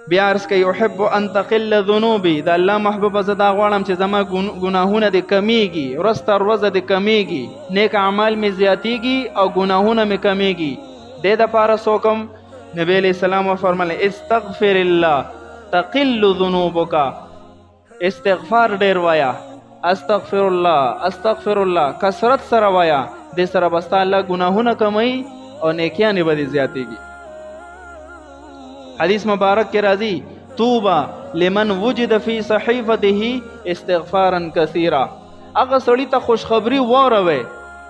بیا عرض کوي احب ان تقل ذنوبي، د الله محبوبه زه دا غواړم چې زما ګناهونه دې کمیږي، ورځ تر ورځه دې کمیږي، نیک اعمال مې زیاتیږي او ګناهونه مې کمیږي. دې دپاره څوک هم نبی علیہ السلام وفرمایل استغفر الله تقل ذنوبک، استغفار ډیر وایا، استغفر الله استغفر الله کثرت سره وایا، دې سره به ستا الله ګناهونه کموي او نیکیانې به دې زیاتیږي. حدیث مبارک کې راځي توبه لمن وجد فی صحیفته استغفارا کثیرا، هغه سړي ته خوشخبری واوروئ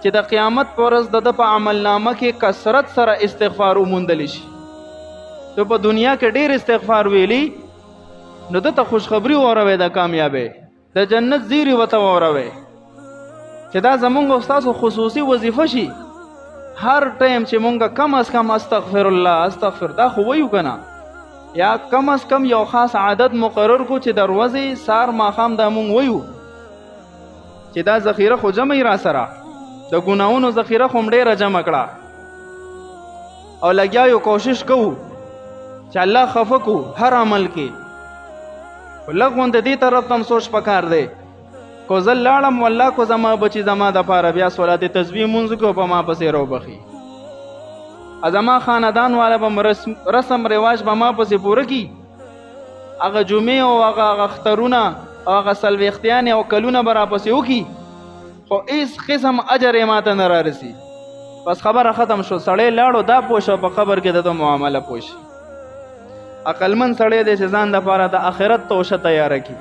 چې د قیامت په ورځ د ده په عملنامه کې کثرت سره استغفار وموندلی شي. تو په دنیا کې ډیر استغفار ویلی نو ده ته خوشخبری واوروئ د کامیابۍ، د جنت زیری ورته واوروئ چې دا زمونږ او ستاسو خصوصي وظیفه شي. هر ټایم چې مونږ کم از کم استغفر الله استغفر دا خو ویو که نه، یا کم از کم یو خاص عادت مقرر کو چې د ورځې سار ماښام دا مونږ ویو چې دا ذخیره خو جمعی را سره، د ګناهونو ذخیره خو هم ډېره جمع کړه او لګیا یو کوشش کوو چې الله خفه کو هر عمل کې. خو لږ غونده دې طرف ته هم سوچ پکار دی، کو زه لاړم والله کو زما بچي زما دپاره بیا صلات تسبیح مونځ کو په ما پسې روبخي، زما خاندان والا به رسم رواج به ما پسې پوره کی، هغه جمعې او هغه اخترونه او هغه څلوېښتیانې او کلونه به راپسې وکړي، خو هېڅ قسم اجر یې ماته نه رارسي. بس خبره ختم شو، سړی لاړو دا پوه شو په قبر کې د ده معامله پوه شي. عقلمند سړی دی چې ځان دپاره د آخرت توشه تیاره کړي.